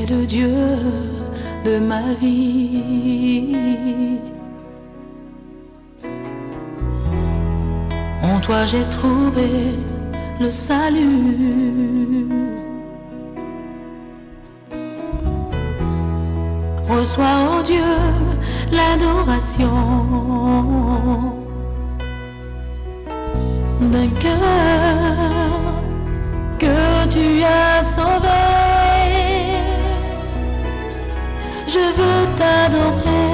le Dieu de ma vie. En toi j'ai trouvé le salut. Reçois, ô Dieu, l'adoration d'un cœur que tu as sauvé. Je veux t'adorer.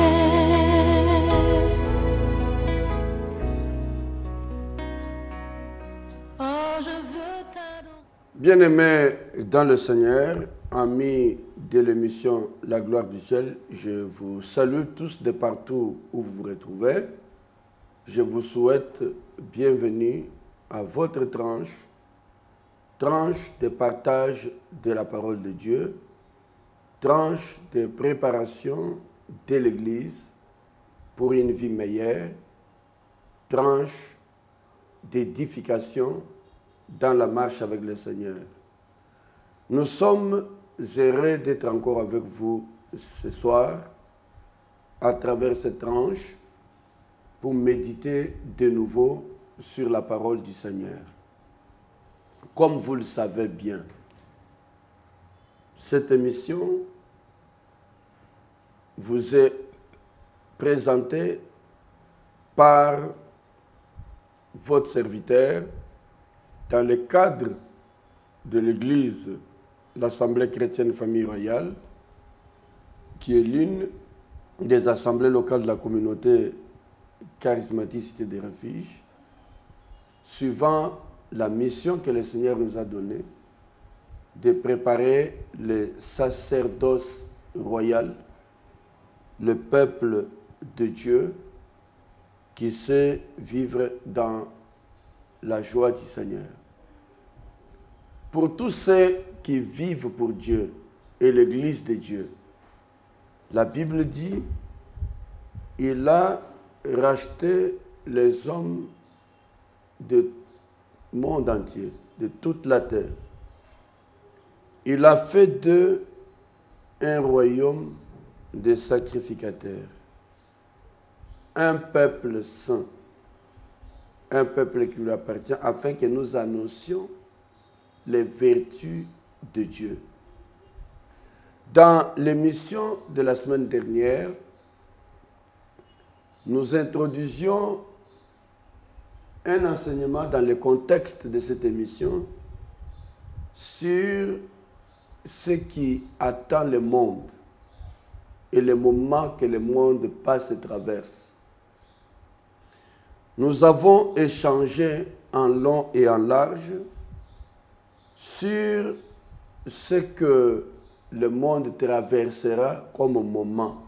Oh, je veux t'adorer. Bien-aimés dans le Seigneur, amis de l'émission La Gloire du Ciel, je vous salue tous de partout où vous vous retrouvez. Je vous souhaite bienvenue à votre tranche de partage de la parole de Dieu, tranche de préparation de l'Église pour une vie meilleure, tranche d'édification dans la marche avec le Seigneur. Nous sommes heureux d'être encore avec vous ce soir à travers cette tranche pour méditer de nouveau sur la parole du Seigneur. Comme vous le savez bien, cette émission vous est présentée par votre serviteur dans le cadre de l'Église, l'Assemblée chrétienne Famille Royale, qui est l'une des assemblées locales de la communauté charismatique Cité des Refuges, suivant la mission que le Seigneur nous a donnée de préparer le sacerdoce royal, le peuple de Dieu qui sait vivre dans la joie du Seigneur. Pour tous ceux qui vivent pour Dieu et l'Église de Dieu, la Bible dit, il a racheté les hommes du monde entier, de toute la terre. Il a fait d'eux un royaume de sacrificateurs, un peuple saint, un peuple qui lui appartient, afin que nous annoncions les vertus de Dieu. Dans l'émission de la semaine dernière, nous introduisions un enseignement dans le contexte de cette émission sur ce qui attend le monde et le moment que le monde passe et traverse. Nous avons échangé en long et en large sur ce que le monde traversera comme moment.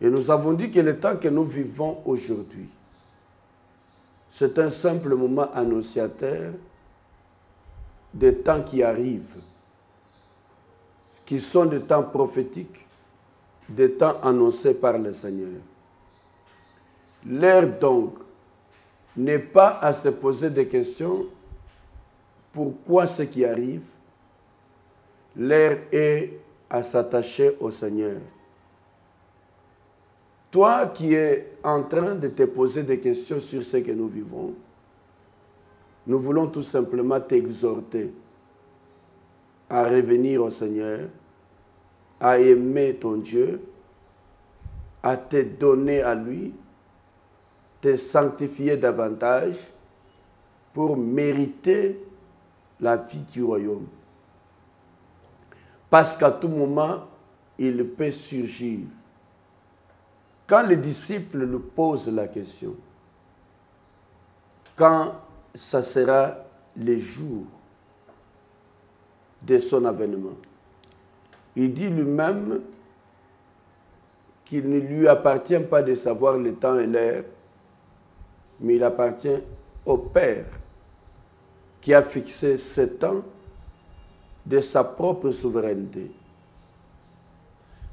Et nous avons dit que le temps que nous vivons aujourd'hui, c'est un simple moment annonciateur des temps qui arrivent, qui sont des temps prophétiques, des temps annoncés par le Seigneur. L'heure donc n'est pas à se poser des questions pourquoi ce qui arrive. L'heure est à s'attacher au Seigneur. Toi qui es en train de te poser des questions sur ce que nous vivons, nous voulons tout simplement t'exhorter à revenir au Seigneur, à aimer ton Dieu, à te donner à lui, te sanctifier davantage pour mériter la vie du royaume. Parce qu'à tout moment, il peut surgir. Quand les disciples nous posent la question, quand ça sera le jour de son avènement, il dit lui-même qu'il ne lui appartient pas de savoir le temps et l'heure, mais il appartient au Père qui a fixé ce temps de sa propre souveraineté.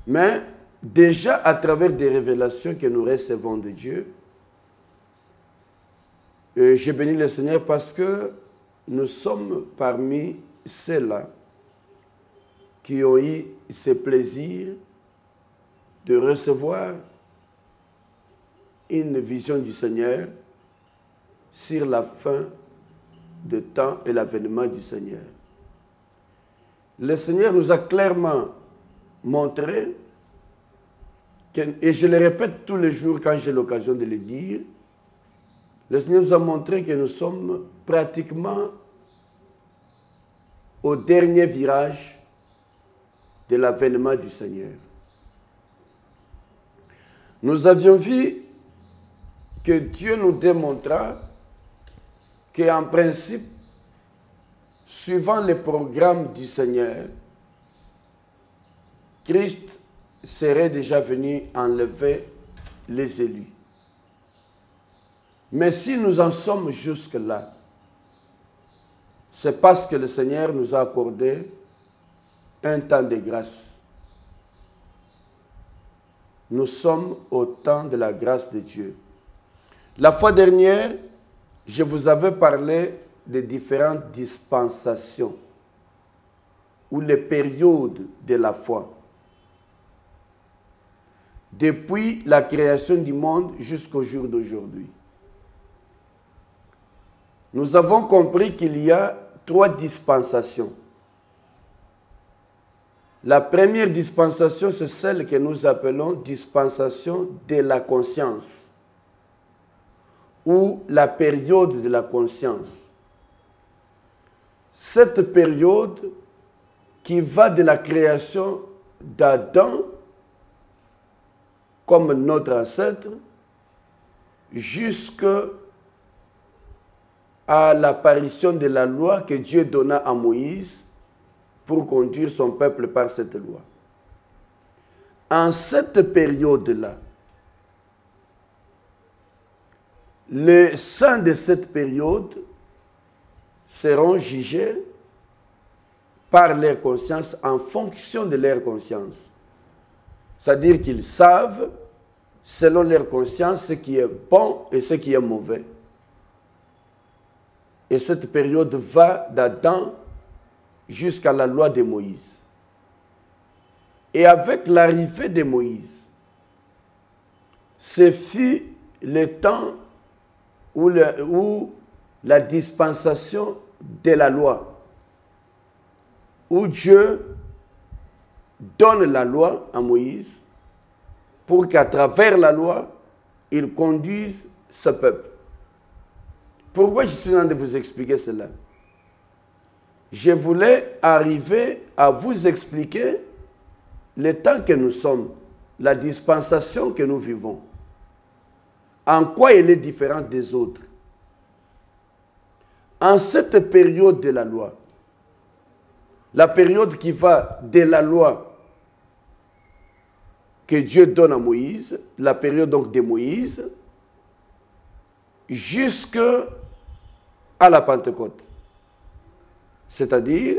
Mais déjà à travers des révélations que nous recevons de Dieu, j'ai béni le Seigneur parce que nous sommes parmi ceux-là qui ont eu ce plaisir de recevoir une vision du Seigneur sur la fin de temps et l'avènement du Seigneur. Le Seigneur nous a clairement montré, et je le répète tous les jours quand j'ai l'occasion de le dire, le Seigneur nous a montré que nous sommes pratiquement au dernier virage de l'avènement du Seigneur. Nous avions vu que Dieu nous démontra qu'en principe, suivant le programme du Seigneur, Christ serait déjà venu enlever les élus. Mais si nous en sommes jusque-là, c'est parce que le Seigneur nous a accordé un temps de grâce. Nous sommes au temps de la grâce de Dieu. La fois dernière, je vous avais parlé des différentes dispensations ou les périodes de la foi. Depuis la création du monde jusqu'au jour d'aujourd'hui. Nous avons compris qu'il y a 3 dispensations. La première dispensation, c'est celle que nous appelons dispensation de la conscience ou la période de la conscience. Cette période qui va de la création d'Adam comme notre ancêtre jusqu'à l'apparition de la loi que Dieu donna à Moïse pour conduire son peuple par cette loi. En cette période-là, les saints de cette période seront jugés par leur conscience en fonction de leur conscience. C'est-à-dire qu'ils savent, selon leur conscience, ce qui est bon et ce qui est mauvais. Et cette période va d'Adam jusqu'à la loi de Moïse. Et avec l'arrivée de Moïse, ce fut le temps où la dispensation de la loi, où Dieu donne la loi à Moïse pour qu'à travers la loi, il conduise ce peuple. Pourquoi je suis en train de vous expliquer cela? Je voulais arriver à vous expliquer le temps que nous sommes, la dispensation que nous vivons. En quoi elle est différente des autres? En cette période de la loi, la période qui va de la loi que Dieu donne à Moïse, la période donc de Moïse, jusqu'à la Pentecôte. C'est-à-dire,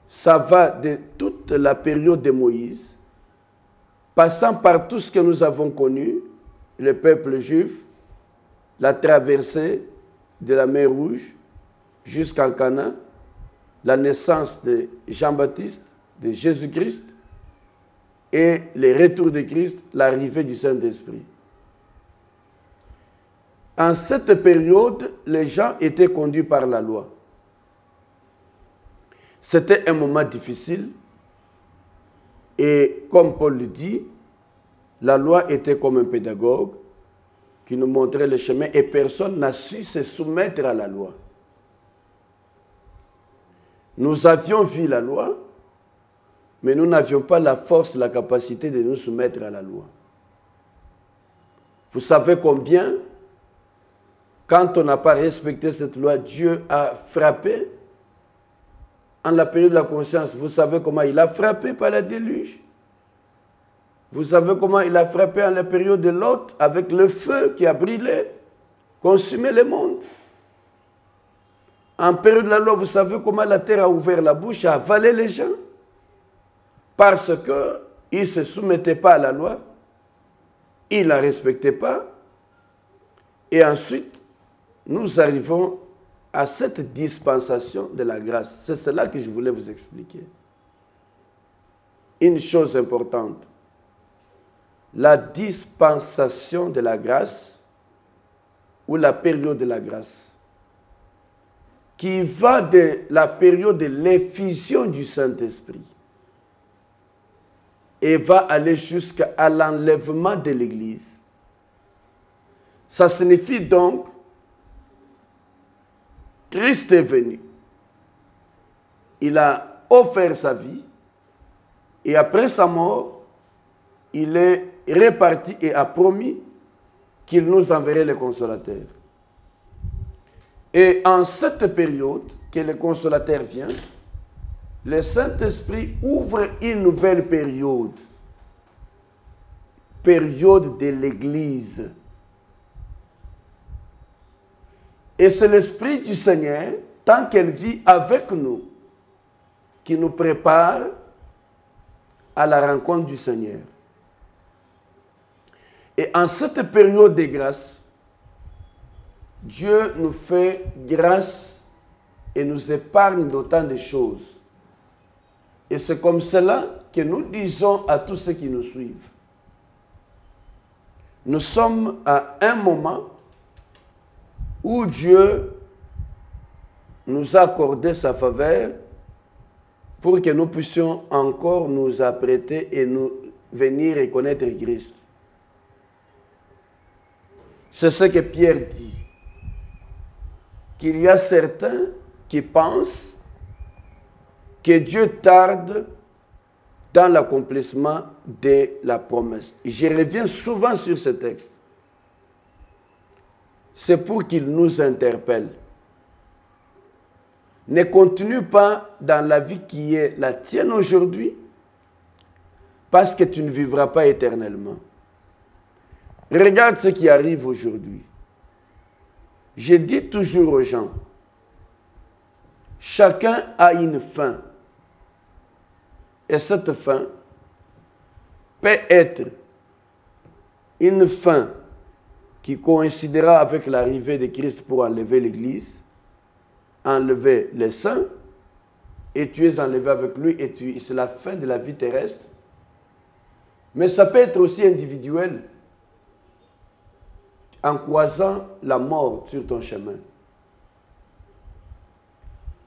ça va de toute la période de Moïse, passant par tout ce que nous avons connu, le peuple juif, la traversée de la mer Rouge jusqu'en Cana, la naissance de Jean-Baptiste, de Jésus-Christ, et le retour de Christ, l'arrivée du Saint-Esprit. En cette période, les gens étaient conduits par la loi. C'était un moment difficile et comme Paul le dit, la loi était comme un pédagogue qui nous montrait le chemin et personne n'a su se soumettre à la loi. Nous avions vu la loi, mais nous n'avions pas la force, la capacité de nous soumettre à la loi. Vous savez combien, quand on n'a pas respecté cette loi, Dieu a frappé en la période de la conscience. Vous savez comment il a frappé par la déluge. Vous savez comment il a frappé en la période de Lot avec le feu qui a brûlé, consumé le monde. En période de la loi, vous savez comment la terre a ouvert la bouche, a avalé les gens. Parce qu'ils ne se soumettaient pas à la loi, ils ne la respectaient pas. Et ensuite, nous arrivons à cette dispensation de la grâce. C'est cela que je voulais vous expliquer. Une chose importante. La dispensation de la grâce ou la période de la grâce qui va de la période de l'effusion du Saint-Esprit et va aller jusqu'à l'enlèvement de l'Église. Ça signifie donc Christ est venu. Il a offert sa vie et après sa mort, il est reparti et a promis qu'il nous enverrait le Consolateur. Et en cette période que le Consolateur vient, le Saint-Esprit ouvre une nouvelle période. Période de l'Église. Et c'est l'Esprit du Seigneur, tant qu'elle vit avec nous, qui nous prépare à la rencontre du Seigneur. Et en cette période de grâce, Dieu nous fait grâce et nous épargne d'autant de choses. Et c'est comme cela que nous disons à tous ceux qui nous suivent. Nous sommes à un moment où Dieu nous a accordé sa faveur pour que nous puissions encore nous apprêter et nous venir reconnaître Christ. C'est ce que Pierre dit. Qu'il y a certains qui pensent que Dieu tarde dans l'accomplissement de la promesse. Je reviens souvent sur ce texte. C'est pour qu'il nous interpelle. Ne continue pas dans la vie qui est la tienne aujourd'hui, parce que tu ne vivras pas éternellement. Regarde ce qui arrive aujourd'hui. Je dis toujours aux gens, chacun a une fin. Et cette fin peut être une fin qui coïncidera avec l'arrivée de Christ pour enlever l'Église, enlever les saints, et tu es enlevé avec lui, et c'est la fin de la vie terrestre. Mais ça peut être aussi individuel, en croisant la mort sur ton chemin.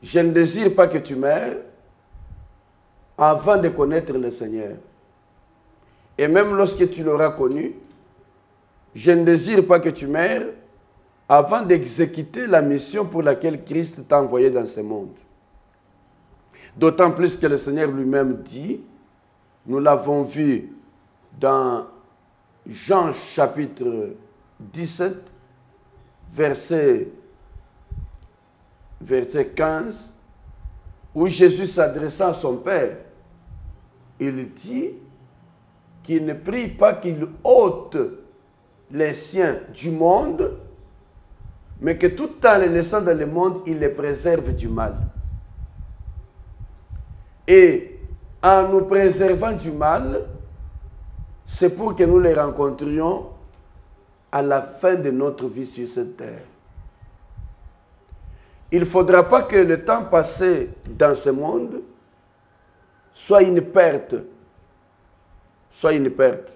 Je ne désire pas que tu meurs avant de connaître le Seigneur. Et même lorsque tu l'auras connu, je ne désire pas que tu meurs avant d'exécuter la mission pour laquelle Christ t'a envoyé dans ce monde. D'autant plus que le Seigneur lui-même dit, nous l'avons vu dans Jean chapitre 17, verset 15, où Jésus s'adressant à son Père, il dit qu'il ne prie pas qu'il ôte les siens du monde, mais que tout en les laissant dans le monde, il les préserve du mal. Et en nous préservant du mal, c'est pour que nous les rencontrions à la fin de notre vie sur cette terre. Il ne faudra pas que le temps passé dans ce monde soit une perte. Soit une perte.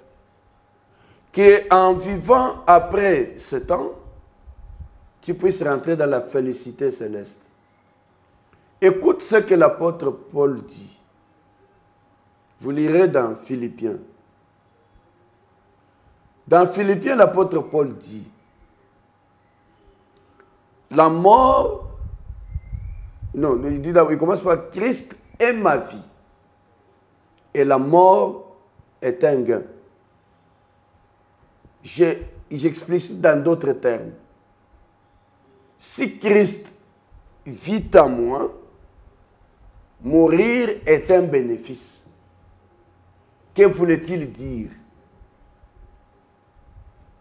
Qu'en vivant après ce temps, tu puisses rentrer dans la félicité céleste. Écoute ce que l'apôtre Paul dit. Vous lirez dans Philippiens. Dans Philippiens, l'apôtre Paul dit, la mort, non, il commence par Christ est ma vie et la mort est un gain. J'explicite dans d'autres termes. Si Christ vit en moi, mourir est un bénéfice. Que voulait-il dire?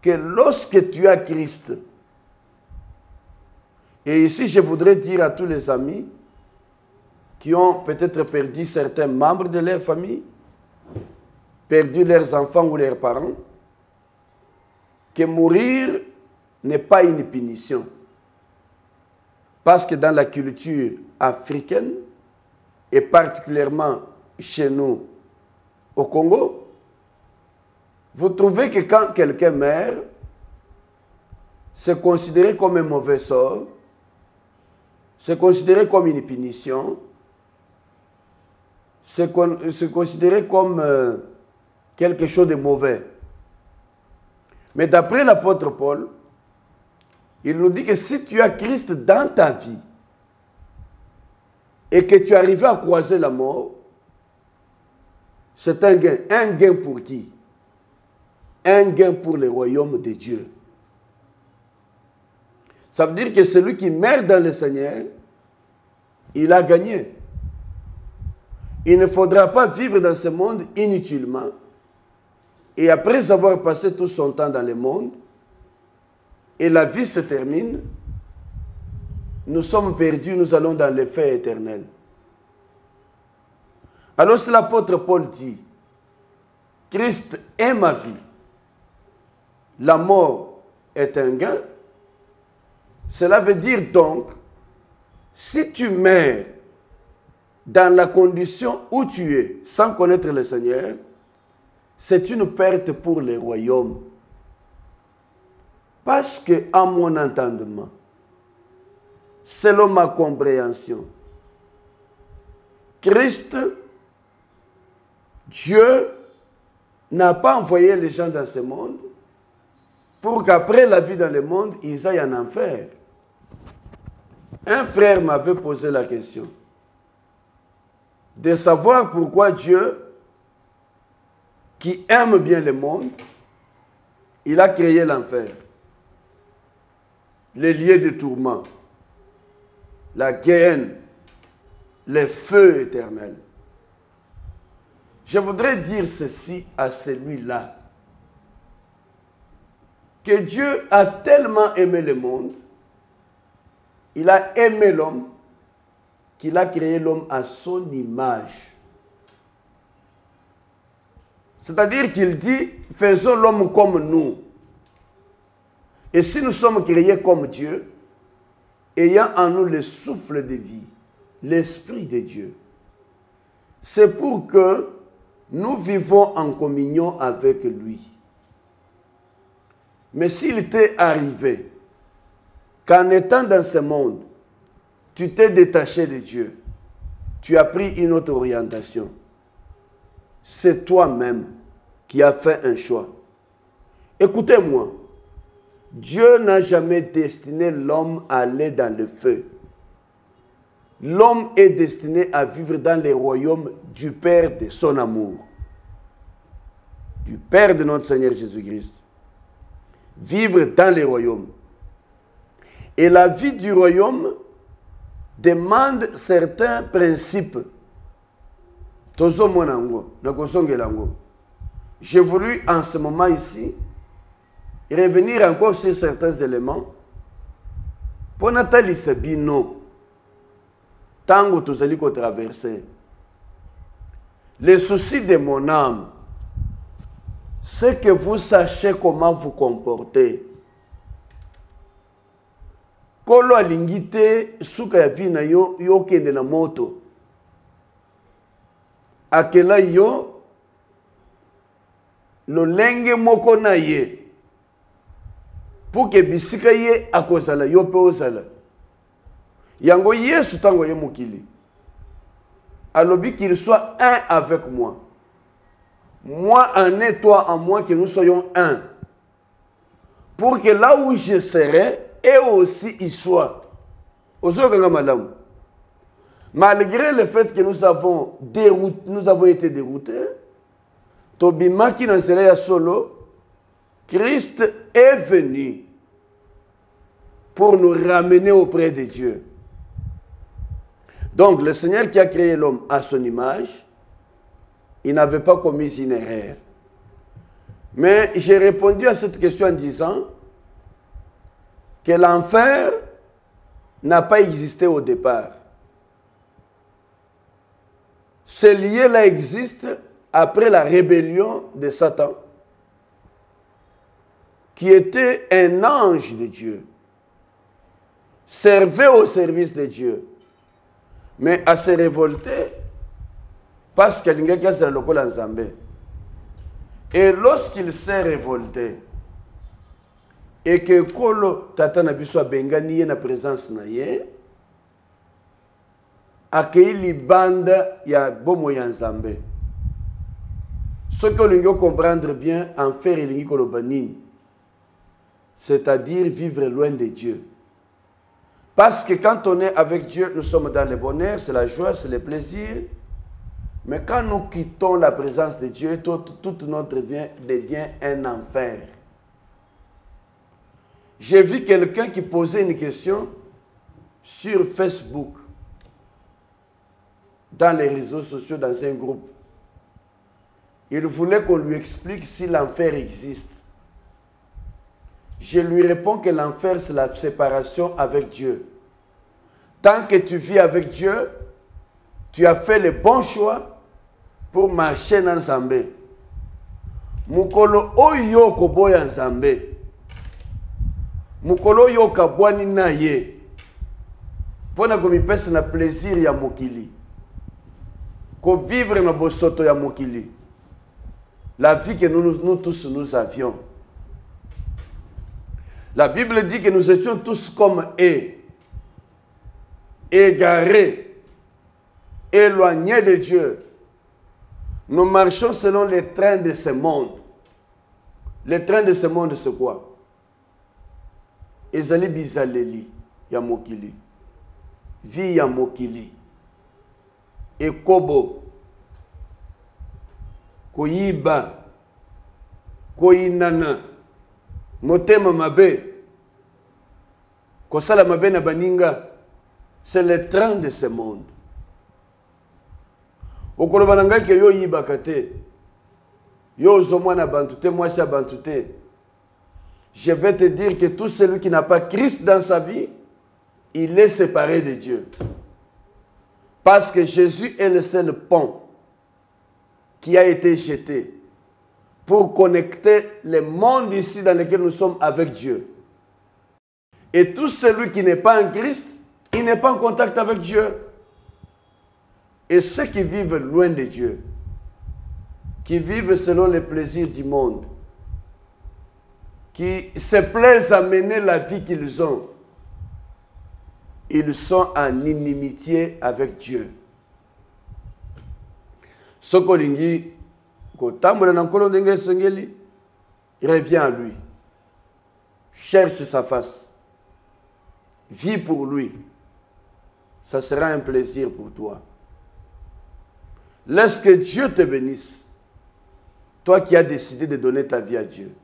Que lorsque tu as Christ, et ici je voudrais dire à tous les amis qui ont peut-être perdu certains membres de leur famille, perdu leurs enfants ou leurs parents, que mourir n'est pas une punition. Parce que dans la culture africaine, et particulièrement chez nous au Congo, vous trouvez que quand quelqu'un meurt, c'est considéré comme un mauvais sort, c'est considéré comme une punition, c'est considéré comme quelque chose de mauvais. Mais d'après l'apôtre Paul, il nous dit que si tu as Christ dans ta vie et que tu arrives à croiser la mort, c'est un gain. Un gain pour qui? Un gain pour le royaume de Dieu. Ça veut dire que celui qui meurt dans le Seigneur, il a gagné. Il ne faudra pas vivre dans ce monde inutilement. Et après avoir passé tout son temps dans le monde, et la vie se termine, nous sommes perdus, nous allons dans le feu éternel. Alors si l'apôtre Paul dit, Christ est ma vie, la mort est un gain, cela veut dire donc, si tu meurs dans la condition où tu es, sans connaître le Seigneur, c'est une perte pour le royaume. Parce que, à mon entendement, selon ma compréhension, Christ, Dieu, n'a pas envoyé les gens dans ce monde pour qu'après la vie dans le monde, ils aillent en enfer. Un frère m'avait posé la question de savoir pourquoi Dieu, qui aime bien le monde, il a créé l'enfer, les lieux de tourment, la guerre, les feux éternels. Je voudrais dire ceci à celui-là, que Dieu a tellement aimé le monde, il a aimé l'homme, qu'il a créé l'homme à son image. C'est-à-dire qu'il dit, faisons l'homme comme nous. Et si nous sommes créés comme Dieu, ayant en nous le souffle de vie, l'Esprit de Dieu, c'est pour que nous vivons en communion avec lui. Mais s'il t'est arrivé qu'en étant dans ce monde, tu t'es détaché de Dieu, tu as pris une autre orientation, c'est toi-même qui as fait un choix. Écoutez-moi, Dieu n'a jamais destiné l'homme à aller dans le feu. L'homme est destiné à vivre dans les royaumes du Père de son amour, du Père de notre Seigneur Jésus-Christ. Vivre dans les royaumes. Et la vie du royaume demande certains principes. J'ai voulu en ce moment ici revenir encore sur certains éléments pour Nathalie Sabino. Tango tozali ko traverser. Les soucis de mon âme, c'est que vous sachiez comment vous comporter. Kolo alingite suka ya vina yo kende na moto. Akela yo lolenge moko na ye. Pour que bisika ye akozala yo pe ozala. Yango Yesu tango ye mokili. Alobi qu'il soit un avec moi. Moi en est, toi en moi, que nous soyons un. Pour que là où je serai, et aussi il soit. Malgré le fait que nous avons été déroutés, Tobimaki dans ce solo, Christ est venu pour nous ramener auprès de Dieu. Donc le Seigneur qui a créé l'homme à son image, il n'avait pas commis une erreur. Mais j'ai répondu à cette question en disant que l'enfer n'a pas existé au départ. Ce lieu-là existe après la rébellion de Satan, qui était un ange de Dieu. servait au service de Dieu. Mais à se révolter, parce qu'il y a un local en Zambé. Et lorsqu'il s'est révolté, et que Kolo Tata Nabiso Bengani na présence na ye, accueilli bande ya bomo ya Zambé. Ce que l'on doit comprendre bien, en faire il y c'est-à-dire vivre loin de Dieu. Parce que quand on est avec Dieu, nous sommes dans le bonheur, c'est la joie, c'est le plaisir. Mais quand nous quittons la présence de Dieu, toute notre vie devient un enfer. J'ai vu quelqu'un qui posait une question sur Facebook, dans les réseaux sociaux, dans un groupe. Il voulait qu'on lui explique si l'enfer existe. Je lui réponds que l'enfer, c'est la séparation avec Dieu. Tant que tu vis avec Dieu, tu as fait le bon choix pour marcher dans Zambé. Mukolo oyo koboya Zambé. Mukolo oyo kabwani na ye. Pona komipesa na plaisir ya mokili. Ko vivre na bosoto ya mokili. La vie que nous tous nous avions. La Bible dit que nous étions tous comme égarés, éloignés de Dieu. Nous marchons selon les trains de ce monde. Les trains de ce monde, c'est quoi? Ezali bizaleli ya mokili. Vie ya mokili. Ekobo. Koyiba. Koyinana. Motema mabe. Kosala mabe na baninga. C'est le train de ce monde. Okolobananga ke yo yibakate. Yo zomwana bantute, moi c'est bantute. Je vais te dire que tout celui qui n'a pas Christ dans sa vie, il est séparé de Dieu. Parce que Jésus est le seul pont qui a été jeté pour connecter le monde ici dans lequel nous sommes avec Dieu. Et tout celui qui n'est pas en Christ, il n'est pas en contact avec Dieu. Et ceux qui vivent loin de Dieu, qui vivent selon les plaisirs du monde, qui se plaisent à mener la vie qu'ils ont, ils sont en inimitié avec Dieu. Sokolingi, il revient à lui. Cherche sa face. Vis pour lui. Ça sera un plaisir pour toi. Laisse que Dieu te bénisse. Toi qui as décidé de donner ta vie à Dieu.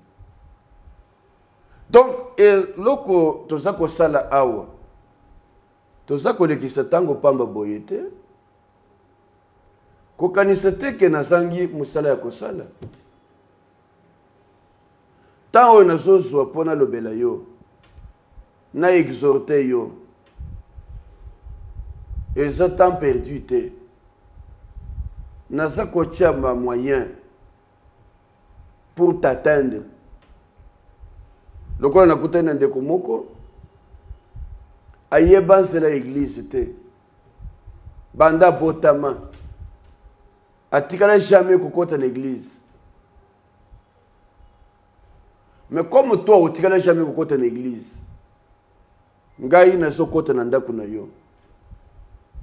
Donc, loko tozako sala awa. Tozako lekisa tango pamba boyete. Kokanisete ke nazangi musala ya kosala. Tango nazozwa pona lobela yo. Na exhorte yo. Eza temps perdu te. Naza kotia ma moyen pour t'atteindre. Lokola nakutana ndeko moko ayebanse la église te. Banda botama. Atikala jamais kokota l'église. Mais comme toi otikala jamais kokota l'église. Ngai nazo kota na ndako na yo.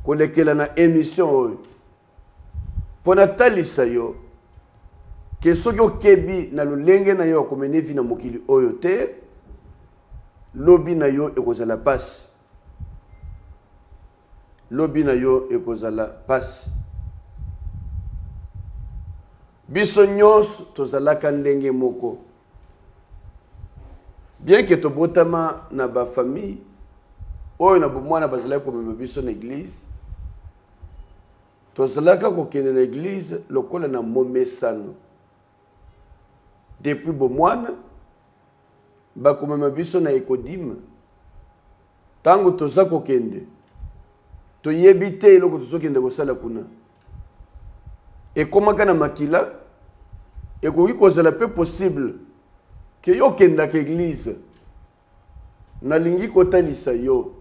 Kolekela na émission oyo. Pona talisa yo. Que soki okebi na lolenge na yo komene vi na mokili oyo te. Lobi na yo ekozala pasi. Lobi na yo ekozala pasi. Biso nyonso tozalaka ndenge moko. Bien que tobotama na ba famille oyo na bomwana bazalaka komema biso na église. Tozalaka kokende na église lokola na momesano. Depuis bomwana bakomema biso na ekodime. Tango toza kokende toyebi te eloko tozokende kosala kuna. Ekomaka na makila ekoki kozala pe possible ke yo kendaka église nalingi kotalisa yo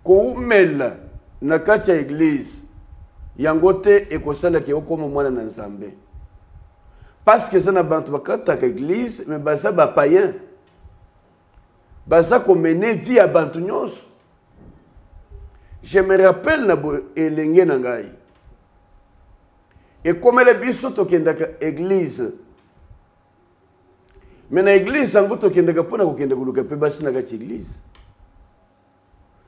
koumela na kati ya église yango te ekosalaki okoma mwana na Nzambe. Parce que ça na bantu bakataka église mais baza ba païen. Baza ko mener vie à bantu nyonso. Je me rappelle na elenge na ngai. Et comme le biso tokendaka église. Mais na église yango tokendaka pona kokenda kuluka pe basi na kati église.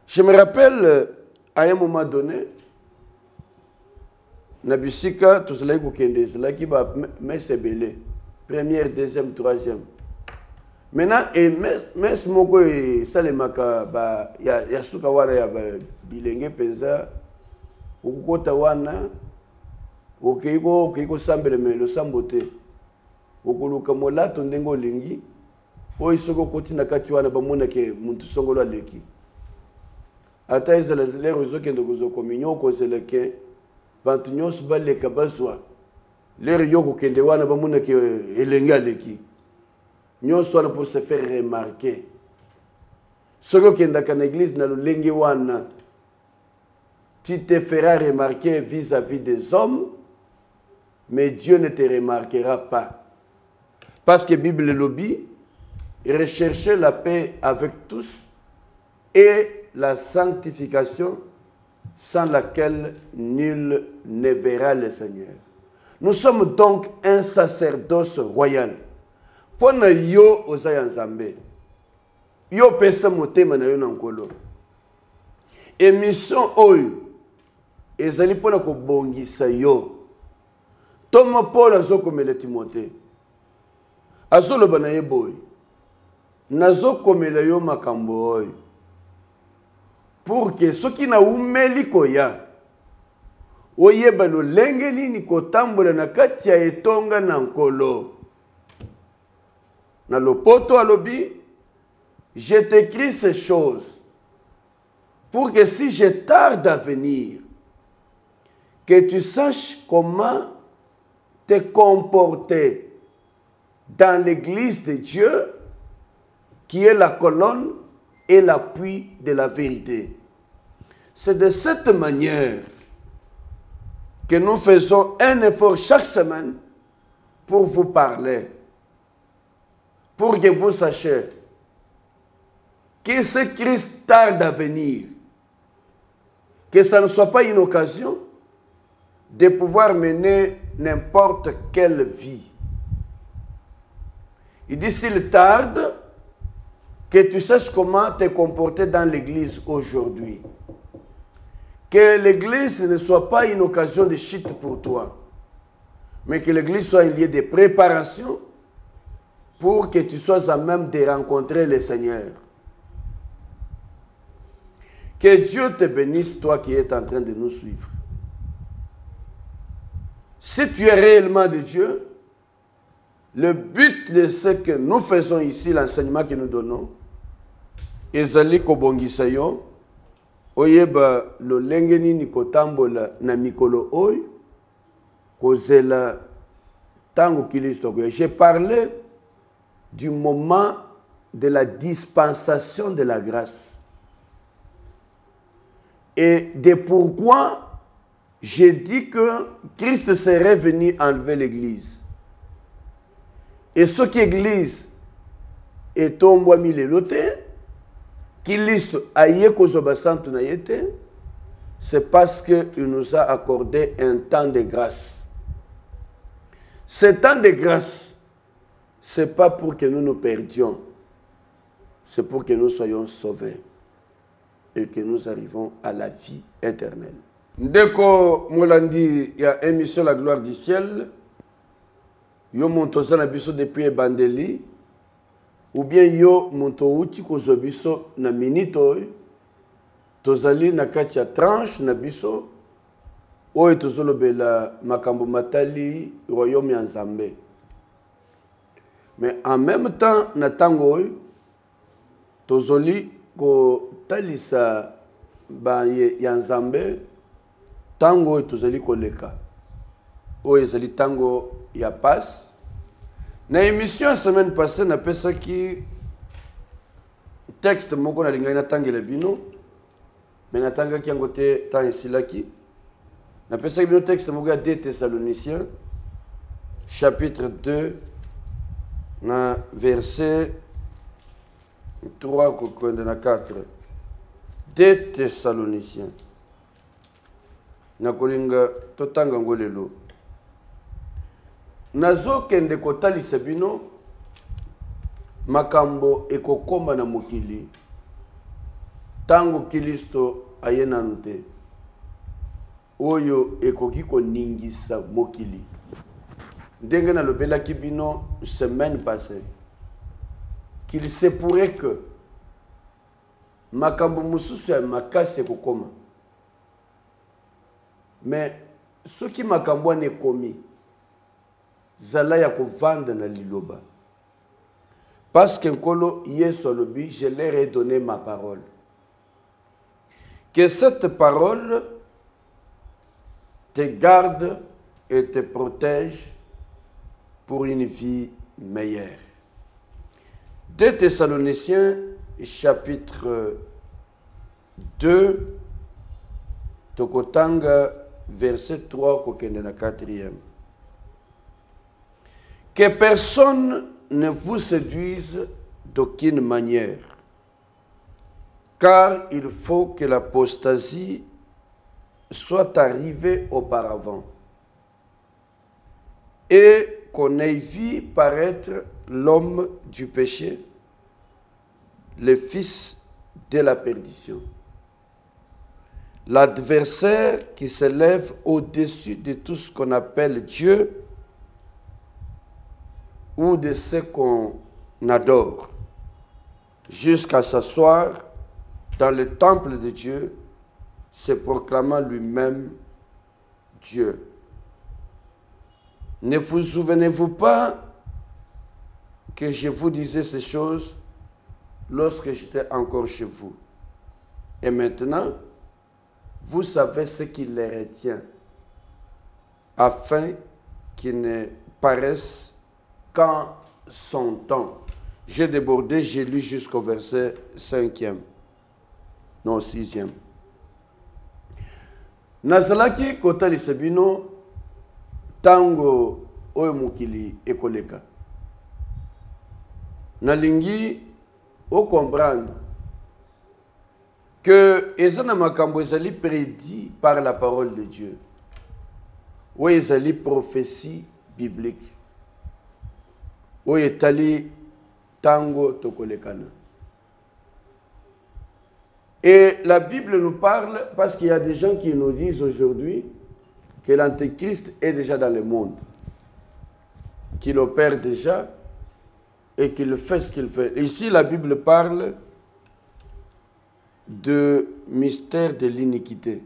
Je me rappelle à un moment donné na bisika tozalaki kokende ezalaki ba messe ebele première deuxième troisième maintenant et messe moko esalemaka ba ya suka wana ya bilenge penza okukota wana okei kosambela me losambo te okoluka molato ndenge olingi oyo soki okoti na kati wana bamonake muntu songolo aleki ata ezala lero ezokende kozwa communion okozeleke bantu nyonso baleka bazwa lero yo kokende wana bamonake elenge aleki nyonso wana pour se faire remarquer soki okendaka na église na lolenge wana tu te feras remarquer vis-à-vis des hommes mais Dieu ne te remarquera pas parce que Bible lobby rechercher la paix avec tous et la sanctification sans laquelle nul ne verra le Seigneur. Nous sommes donc un sacerdoce royal. Pona yo oza Nzambe. Yo pesa motema na yo na nkolo. Émission oyo ezali pona ko bongisa yo. Toma Paul azokomela Timothée. Azoloba na ye boy. Nazokomela yo makambo oyo. Pour que ceux qui na umeli koya oyeba lolenge nini kotambola na kati ya etonga na nkolo na lopoto alobi je t'écris ces choses pour que si je tarde à venir que tu saches comment te comporter dans l'église de Dieu qui est la colonne et l'appui de la vérité. C'est de cette manière que nous faisons un effort chaque semaine pour vous parler, pour que vous sachiez que ce Christ tarde à venir, que ça ne soit pas une occasion de pouvoir mener n'importe quelle vie. Il dit s'il tarde, que tu saches comment te comporter dans l'église aujourd'hui. Que l'église ne soit pas une occasion de chute pour toi, mais que l'église soit un lieu de préparation pour que tu sois à même de rencontrer le Seigneur. Que Dieu te bénisse, toi qui es en train de nous suivre. Si tu es réellement de Dieu, le but de ce que nous faisons ici, l'enseignement que nous donnons, ezali kobongisa yo oyeba lolenge nini kotambola na mikolo oyo kozela tango Kristo. J'ai parlé du moment de la dispensation de la grâce et de pourquoi j'ai dit que Christ serait venu enlever l'église. Et ce qui église est tombé mille loté Christ aye kozoba santu na yete, c'est parce qu'il nous a accordé un temps de grâce. Ce temps de grâce, ce n'est pas pour que nous nous perdions, c'est pour que nous soyons sauvés et que nous arrivons à la vie éternelle. Ndeko Molandi, il y a émission La Gloire du Ciel. Yo montoza na biso depuis Bandeli. Ou bien yo monto uti kozo biso na minito tozali na kati ya tranche na biso oyo tozolobela makambo matali royaume ya Nzambe. Mais en même temps na tango oyo tozoli ko talisa ba ya Nzambe tango oyo tozali koleka oyo ezali tango ya passe. Na émission la semaine passée, na pesa ki texte moko na lingana tangela bino Mais natanga qui angote tant ici là qui. N'a pas ça le texte de 2 Thessaloniciens chapitre 2 na verset 3 à 4. 2 Thessaloniciens. Na kolinga totanga ngolelo. Nazo kende kotali sebino makambo ekokoma na mokili tango Kristo ayenanu te oyo ekoki koningisa mokili ndenge nalobelaki bino semaine passée qu'il se pourrait que makambo mususu ya makasi ekokoma mais soki makambo wana ekomi zala ya kovanda na liloba parce que nkolo Yesu alobi je leur ai donné ma parole. Que cette parole te garde et te protège pour une vie meilleure. 2 Thessaloniciens chapitre 2 tokotanga verset 3 kokende na 4e. Que personne ne vous séduise d'aucune manière, car il faut que l'apostasie soit arrivée auparavant et qu'on ait vu paraître l'homme du péché, le fils de la perdition, l'adversaire qui s'élève au-dessus de tout ce qu'on appelle Dieu ou de ce qu'on adore, jusqu'à s'asseoir dans le temple de Dieu, se proclamant lui-même Dieu. Ne vous souvenez-vous pas que je vous disais ces choses lorsque j'étais encore chez vous? Et maintenant, vous savez ce qui les retient, afin qu'ils ne paraissent qu'en son temps. J'ai débordé, j'ai lu jusqu'au verset 5e. Non, 6e. Nazalaki kotali sebino tango oyo mokili ekoleka. Nalingi o comprendre que ezana makambo ezali prédit par la parole de Dieu. Ou ezali prophétie biblique. Ou etali tango tokolekana. Et la Bible nous parle, parce qu'il y a des gens qui nous disent aujourd'hui que l'Antéchrist est déjà dans le monde, qu'il opère déjà et qu'il fait ce qu'il fait. Ici, la Bible parle de mystère de l'iniquité.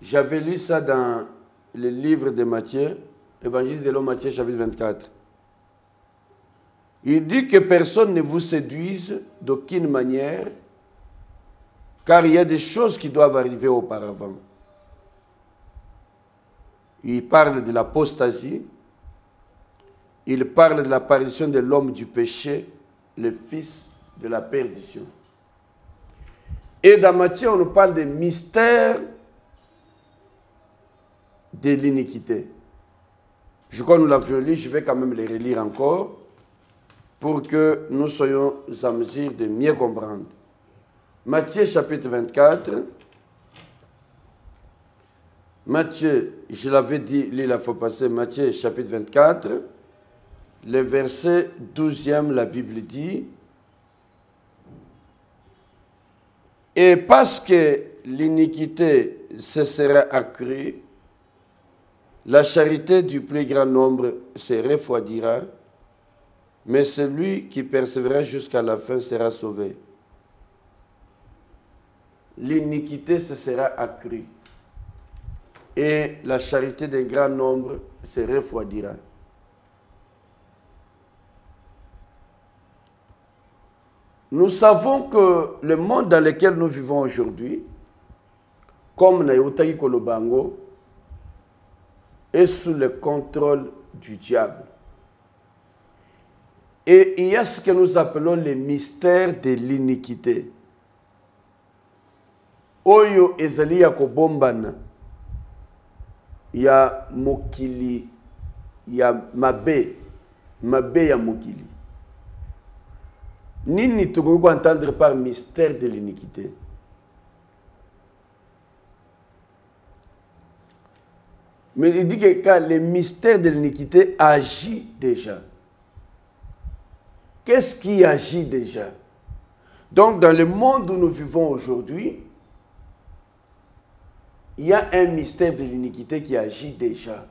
J'avais lu ça dans le livre de Matthieu, Évangile de l'homme Matthieu, chapitre 24. Il dit que personne ne vous séduise d'aucune manière, car il y a des choses qui doivent arriver auparavant. Il parle de l'apostasie, il parle de l'apparition de l'homme du péché, le fils de la perdition. Et dans Matthieu, on nous parle des mystères de l'iniquité. Je crois que nous l'avions lu, je vais quand même les relire encore pour que nous soyons en mesure de mieux comprendre. Matthieu chapitre 24. Matthieu, je l'avais dit, la fois passée, Matthieu chapitre 24, le verset 12e, la Bible dit, « Et parce que l'iniquité se sera accrue, la charité du plus grand nombre se refroidira, mais celui qui persévérera jusqu'à la fin sera sauvé. » L'iniquité se sera accrue et la charité d'un grand nombre se refroidira. Nous savons que le monde dans lequel nous vivons aujourd'hui, comme Naïotaki Kolobango, est sous le contrôle du diable. Et il y a ce que nous appelons les mystères de l'iniquité. oyo ezali ya kobombana ya mokili ya mabe ya mokili. Nini tokoki entendre par mystère de l'iniquité? Mais il dit que quand le mystère de l'iniquité agit déjà. Qu'est-ce qui agit déjà? Donc dans le monde où nous vivons aujourd'hui, il y a un mystère de l'iniquité qui agit déjà.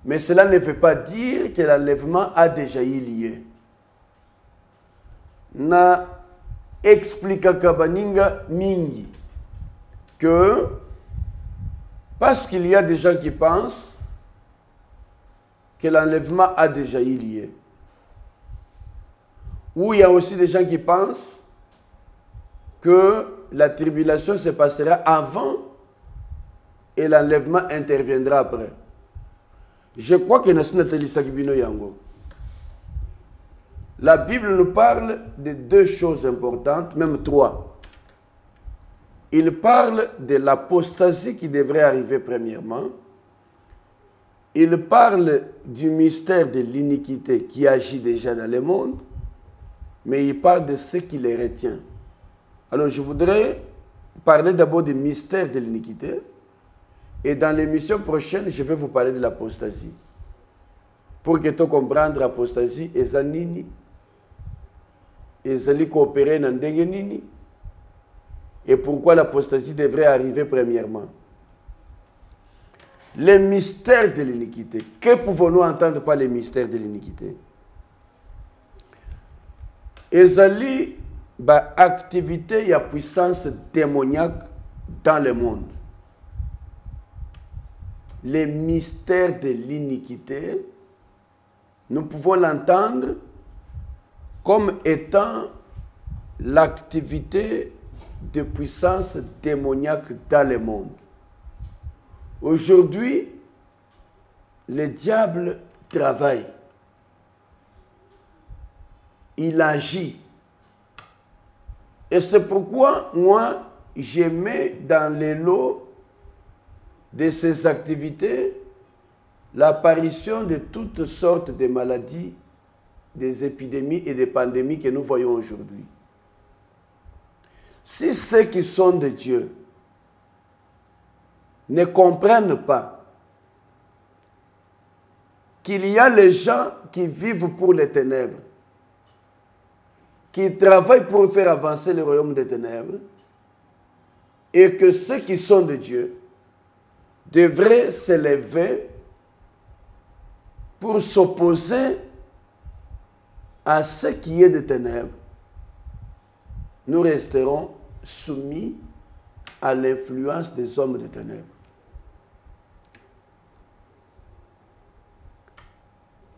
Mais cela ne veut pas dire que l'enlèvement a déjà eu lieu. Na explica kabaninga mingi que parce qu'il y a des gens qui pensent que l'enlèvement a déjà eu lieu. Ou il y a aussi des gens qui pensent que la tribulation se passera avant et l'enlèvement interviendra après. Je crois que la Bible nous parle de deux choses importantes, même trois. Il parle de l'apostasie qui devrait arriver premièrement. Il parle du mystère de l'iniquité qui agit déjà dans le monde. Mais il parle de ce qui les retient. Alors je voudrais parler d'abord du mystère de l'iniquité. Et dans l'émission prochaine, je vais vous parler de l'apostasie. Pour que tu comprennes l'apostasie, ezanini, ezali coopérer dans nini, et pourquoi l'apostasie devrait arriver premièrement. Les mystères de l'iniquité. Que pouvons-nous entendre par les mystères de l'iniquité? Ezali ba activité ya puissance démoniaque dans le monde. Les mystères de l'iniquité, nous pouvons l'entendre comme étant l'activité de puissance démoniaque dans le monde. Aujourd'hui, le diable travaille. Il agit. Et c'est pourquoi moi, je mets dans les lots de ces activités l'apparition de toutes sortes de maladies, des épidémies et des pandémies que nous voyons aujourd'hui. Si ceux qui sont de Dieu ne comprennent pas qu'il y a les gens qui vivent pour les ténèbres, qui travaillent pour faire avancer le royaume des ténèbres, et que ceux qui sont de Dieu devraient s'élever pour s'opposer à ce qui est des ténèbres, nous resterons soumis à l'influence des hommes des ténèbres.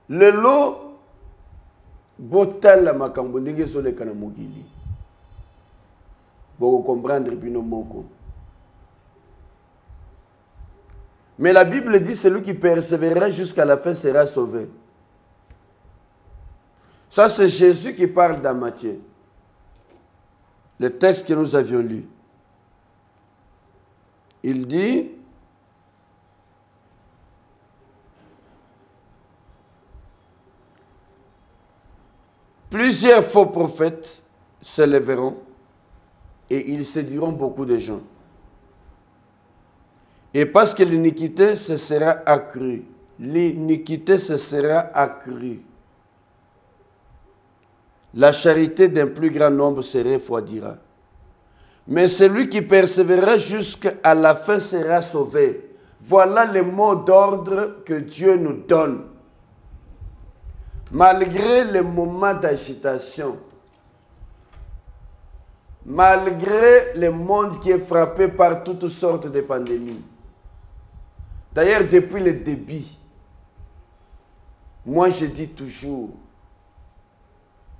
Le lot botal la makambo ndenge so le kana mokili. Boko comprendre bino moko. Mais la Bible dit celui qui persévérera jusqu'à la fin sera sauvé. Ça c'est Jésus qui parle dans Matthieu. Le texte que nous avions lu. Il dit plusieurs faux prophètes se lèveront et ils séduiront beaucoup de gens. Et parce que l'iniquité se sera accrue, l'iniquité se sera accrue, la charité d'un plus grand nombre se refroidira. Mais celui qui persévérera jusqu'à la fin sera sauvé. Voilà le mot d'ordre que Dieu nous donne. Malgré les moments d'agitation, malgré le monde qui est frappé par toutes sortes de pandémies. D'ailleurs, depuis le début, moi je dis toujours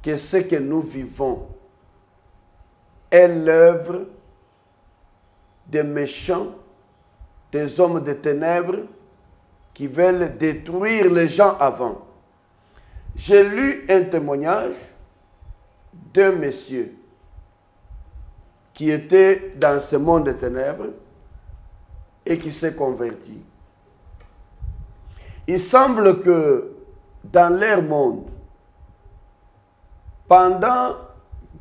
que ce que nous vivons est l'œuvre des méchants, des hommes de ténèbres qui veulent détruire les gens avant. J'ai lu un témoignage d'un monsieur qui était dans ce monde de ténèbres et qui s'est converti. Il semble que dans leur monde, pendant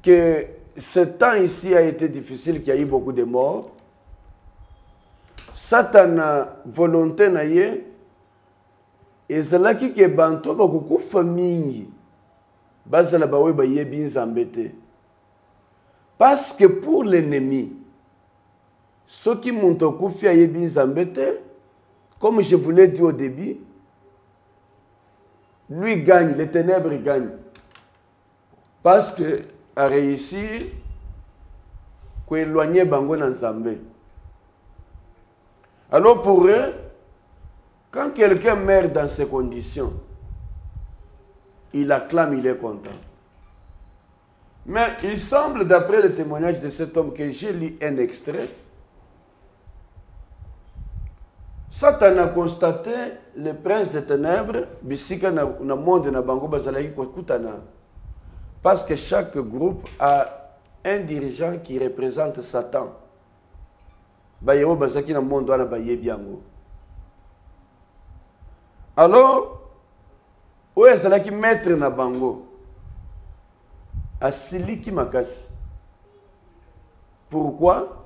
que ce temps ici a été difficile, qu'il y a eu beaucoup de morts, Satan a volonté na ye, ezalaki ke banto bakukufa mingi, bazala bawe bayebi nzambe te. Parce que pour l'ennemi, ceux qui m'ont okufi ayebi nzambe te, comme je vous l'ai dit au début, lui gagne, les ténèbres gagnent. Parce que a réussir à éloigner bango na nzambe. Alors pour eux, quand quelqu'un meurt dans ces conditions, il acclame, il est content. Mais il semble, d'après le témoignage de cet homme que j'ai lu un extrait, Satan a constaté le prince des ténèbres, bisika na monde na bango bazalaki kokutana. Parce que chaque groupe a un dirigeant qui représente Satan. Bayero bazaki na monde wana bayebi yango. Alors, où est-ce qui maître na bango? Asiliki makasi. Pourquoi?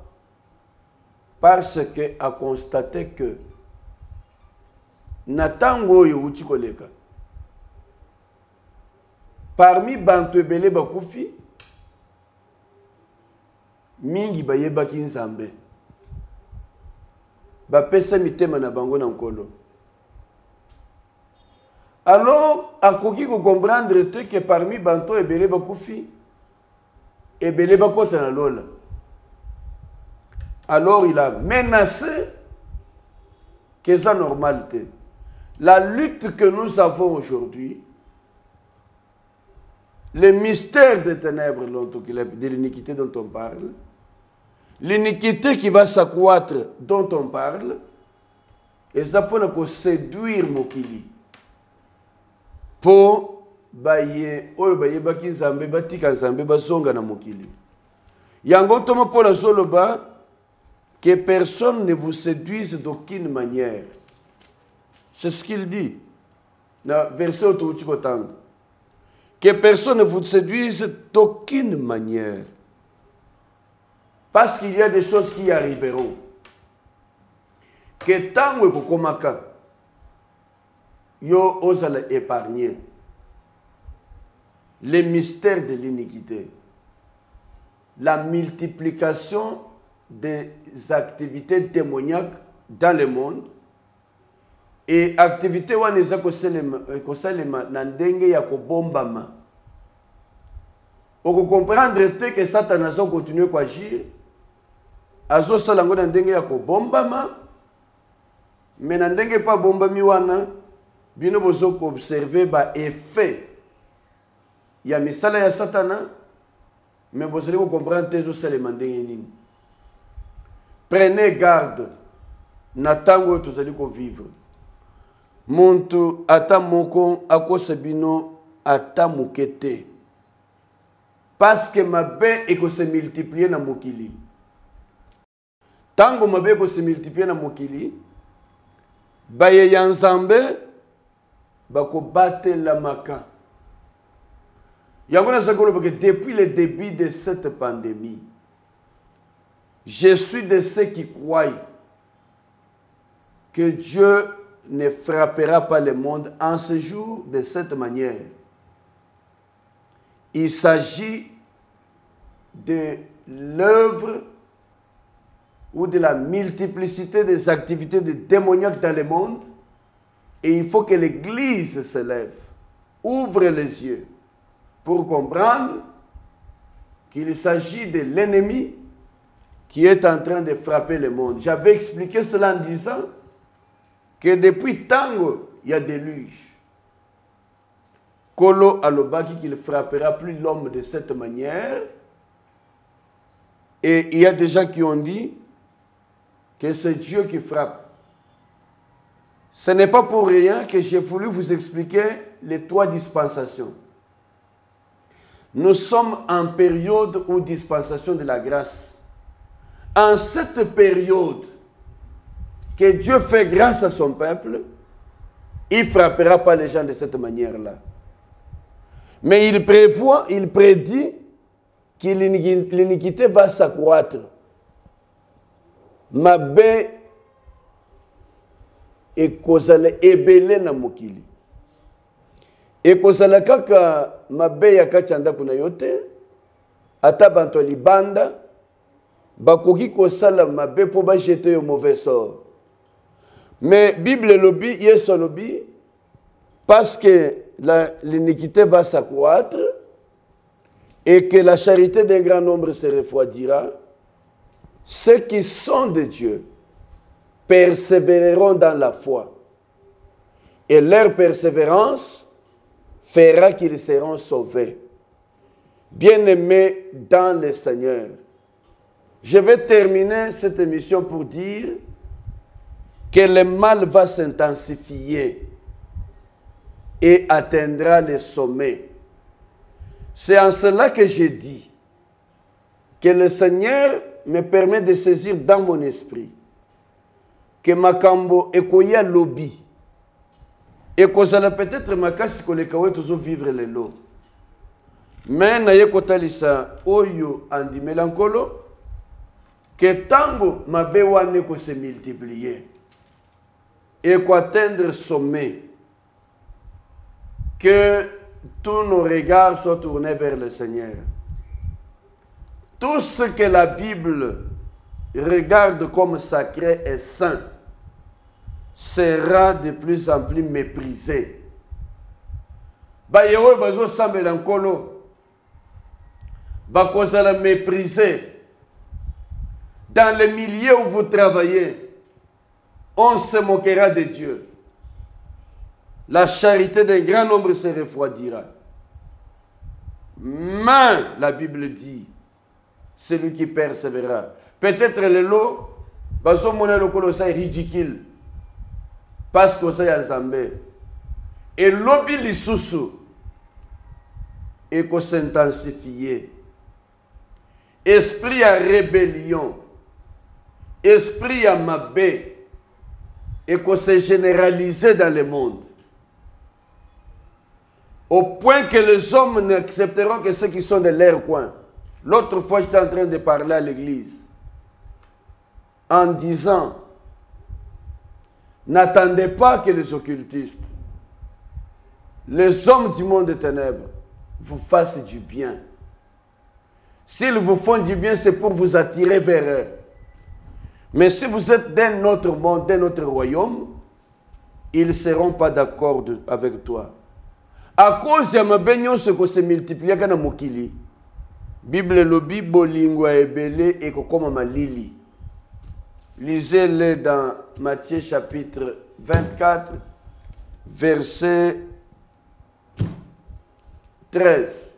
Parce que a constaté que natango yo uti koleka. Parmi bantu ebele bakufi, mingi bayebaki nzambe. Bapesa mitema na bango na nkolo. Alors, akoki ko comprendre que parmi banto ebele bakufi, ebele bakota na lola. Alors il a menacé que c'est normalité. La lutte que nous avons aujourd'hui, le mystère des ténèbres, de l'iniquité dont on parle, l'iniquité qui va s'accroître dont on parle, et ça peut séduire Mokili. Pour baye, oyo baye baki nzambe batika nzambe bazonga na Mokili. Yango tomo pour la zoloba, que personne ne vous séduise d'aucune manière. C'est ce qu'il dit. Dans le verset autour du côté. Que personne ne vous séduise d'aucune manière. Parce qu'il y a des choses qui arriveront. Que tant que vous komaka, yo osala épargner les mystères de l'iniquité, la multiplication des activités démoniaques dans le monde et activités wana eza kosalema na ndenge ya kobombama. Oko comprendre te que Satan azo continuer à agir, azo salango na ndenge ya kobombama, mais na ndenge pa bombami wana bino bozo ko observer ba effet ya misala ya Satana, mais vous allez comprendre te zo salema ndenge nini. Prenez garde, natango tozali ko vivre. Muntu ata moko akose bino ata mukete. Parce que mabe eko se multiplier na mokili. Tango mabe eko se multiplier na mokili, baye ya nzambe bako bate la maka. Yango na sakolo parce que depuis le début de cette pandémie, je suis de ceux qui croient que Dieu ne frappera pas le monde en ce jour de cette manière. Il s'agit de l'œuvre ou de la multiplicité des activités de démoniaques dans le monde, et il faut que l'Église se lève, ouvre les yeux pour comprendre qu'il s'agit de l'ennemi qui est en train de frapper le monde. J'avais expliqué cela en disant que depuis tango, il y a déluge. Kolo alobaki qu'il ne frappera plus l'homme de cette manière. Et il y a des gens qui ont dit que c'est Dieu qui frappe. Ce n'est pas pour rien que j'ai voulu vous expliquer les 3 dispensations. Nous sommes en période où dispensation de la grâce. en cette période que Dieu fait grâce à son peuple, il ne frappera pas les gens de cette manière-là. Mais il prévoit, il prédit que l'iniquité va s'accroître. Mabe ekozala ebele na mokili. Ekozala kaka mabe ya kati ya ndako na yo te, ata banto libanda bakoki kosala mabe po ba jeter au mauvais sort. Mais Bible lobi, Yesu lobi, parce que l'iniquité va s'accroître et que la charité d'un grand nombre se refroidira, ceux qui sont de Dieu persévéreront dans la foi. Et leur persévérance fera qu'ils seront sauvés. Bien-aimés dans le Seigneur, je vais terminer cette émission pour dire que le mal va s'intensifier et atteindra les sommets. C'est en cela que je dis que le Seigneur me permet de saisir dans mon esprit que makambo ekoya lobby et kozala peut-être makasi koleka we tozo vivre le lot. Mais naye kotalisa oyo andimela nkolo que tango mabe wane ko se multiplier et ko atteindre sommet, que tous nos regards soient tournés vers le Seigneur. Tout ce que la Bible regarde comme sacré et saint sera de plus en plus méprisé. Bayero bazo sambela nkolo bakozala méprisé. Dans les milieux où vous travaillez, on se moquera de Dieu. La charité d'un grand nombre se refroidira. Mais la Bible dit, celui qui persévérera. Peut-être le lot, parce que c'est ridicule. Parce que c'est un zambé. Et l'obi lisusu et qu'on s'intensifie. Esprit à rébellion, esprit à mabé, et qu'on s'est généralisé dans le monde. Au point que les hommes n'accepteront que ceux qui sont de leur coin. L'autre fois, j'étais en train de parler à l'église en disant, n'attendez pas que les occultistes, les hommes du monde des ténèbres, vous fassent du bien. S'ils vous font du bien, c'est pour vous attirer vers eux. Mais si vous êtes d'un autre monde, d'un autre royaume, ils ne seront pas d'accord avec toi. À cause de ma baignon, ce qui se multiplie dans Mokili, Bible lobi bolingwa ebele et kokoma malili. Lisez-le dans Matthieu chapitre 24, verset 13.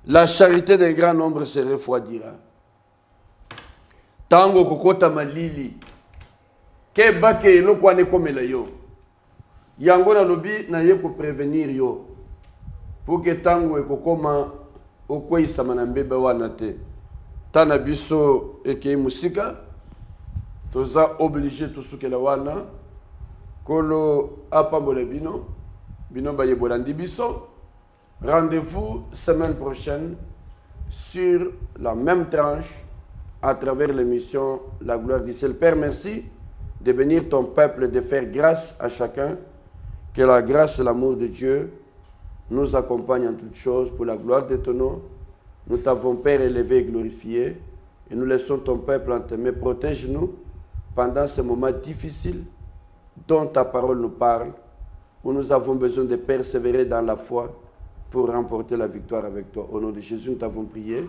La charité d'un grand nombre se refroidira. Tango kokota malili. Ke bake elo kwa ne komela yo. Yango na lobi na ye ko prévenir yo. Pour que tango ekokoma okweyisa manambebe wana te. Tana biso eke musika. Toza obligé tosukela wana. Kolo apambole bino. Bino baye bolandi biso. Rendez-vous semaine prochaine sur la même tranche à travers l'émission La gloire du ciel. Père, merci de bénir ton peuple, de faire grâce à chacun. Que la grâce et l'amour de Dieu nous accompagnent en toutes choses pour la gloire de ton nom. Nous t'avons, Père, élevé et glorifié. Et nous laissons ton peuple en tes mains. Protège-nous pendant ces moments difficiles dont ta parole nous parle, où nous avons besoin de persévérer dans la foi pour remporter la victoire avec toi. Au nom de Jésus, nous t'avons prié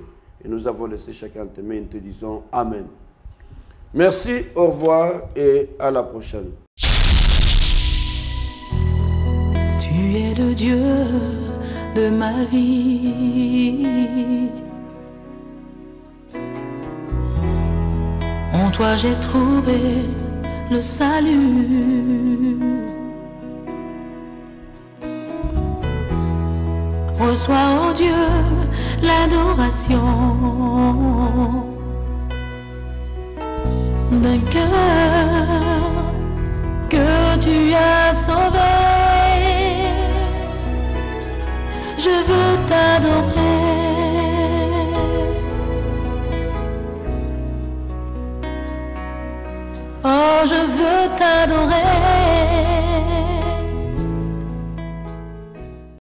et nous avons laissé chacun en tes mains. Nous te disons Amen. Merci, au revoir et à la prochaine. Tu es le Dieu de ma vie. En toi j'ai trouvé le salut. Reçois, oh Dieu, l'adoration d'un cœur que tu as sauvé. Je veux t'adorer. Oh, je veux t'adorer.